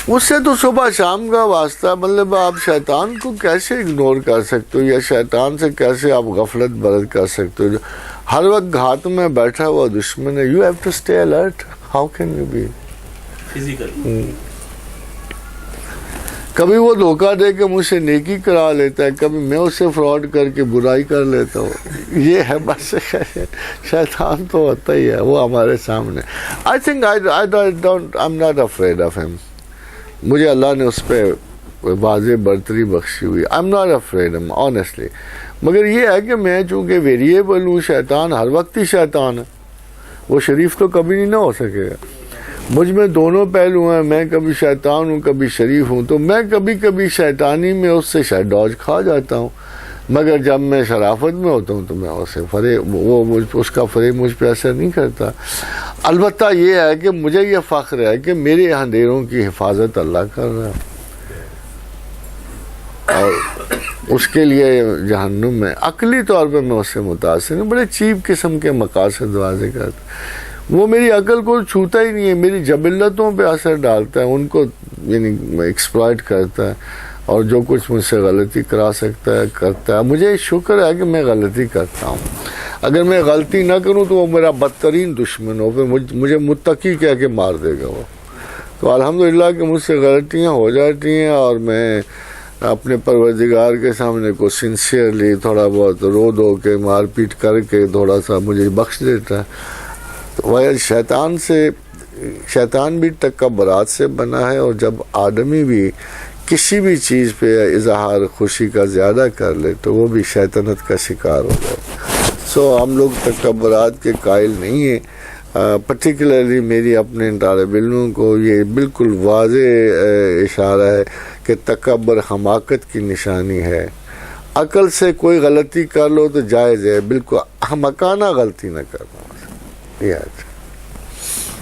اس سے تو صبح شام کا واسطہ. مطلب آپ شیطان کو کیسے اگنور کر سکتے ہو، یا شیطان سے کیسے آپ غفلت برت کر سکتے ہو؟ ہر وقت ہاتھ میں بیٹھا ہوا دشمن ہے. You have to stay alert. How can you be physical? کبھی وہ دھوکہ دے کے مجھ سے نیکی کرا لیتا ہے، کبھی میں اس سے فراڈ کر کے برائی کر لیتا ہوں. یہ ہے بس. شیطان تو ہوتا ہی ہے وہ ہمارے سامنے. I think I am not afraid of ہم. مجھے اللہ نے اس پہ واضح برتری بخشی ہوئی. آئی ایم ناٹ افریڈ ہم آنیسٹلی. مگر یہ ہے کہ میں چونکہ ویریبل ہوں، شیطان ہر وقت ہی شیطان ہے. وہ شریف تو کبھی نہیں نہ ہو سکے گا. مجھ میں دونوں پہلو ہیں. میں کبھی شیطان ہوں، کبھی شریف ہوں. تو میں کبھی کبھی شیطانی میں اس سے شاید ڈوج کھا جاتا ہوں، مگر جب میں شرافت میں ہوتا ہوں تو میں اسے اس کا فریب مجھ پہ اثر نہیں کرتا. البتہ یہ ہے کہ مجھے یہ فخر ہے کہ میرے اندھیروں کی حفاظت اللہ کر رہا ہے، اور اس کے لیے جہنم میں عقلی طور پہ میں اس سے متاثر ہوں. بڑے چیپ قسم کے مقاصد واضح کرتا. وہ میری عقل کو چھوتا ہی نہیں ہے، میری جبلتوں پہ اثر ڈالتا ہے، ان کو یعنی ایکسپلائٹ کرتا ہے، اور جو کچھ مجھ سے غلطی کرا سکتا ہے کرتا ہے. مجھے شکر ہے کہ میں غلطی کرتا ہوں. اگر میں غلطی نہ کروں تو وہ میرا بدترین دشمن ہو، پھر مجھے متقی کہہ کے مار دے گا وہ. تو الحمدللہ کہ مجھ سے غلطیاں ہو جاتی ہیں، اور میں اپنے پروردگار کے سامنے کو سنسیئرلی تھوڑا بہت رو دھو کے مار پیٹ کر کے تھوڑا سا مجھے بخش دیتا ہے. تو شیطان بھی تکبرات سے بنا ہے، اور جب آدمی بھی کسی بھی چیز پہ اظہار خوشی کا زیادہ کر لے تو وہ بھی شیطنت کا شکار ہو جائے. سو ہم لوگ تکبرات کے قائل نہیں ہیں. پرٹیکولرلی میری اپنے طالب علموں کو یہ بالکل واضح اشارہ ہے کہ تکبر حماقت کی نشانی ہے. عقل سے کوئی غلطی کر لو تو جائز ہے، بالکل احمقانہ غلطی نہ کرنا. یہ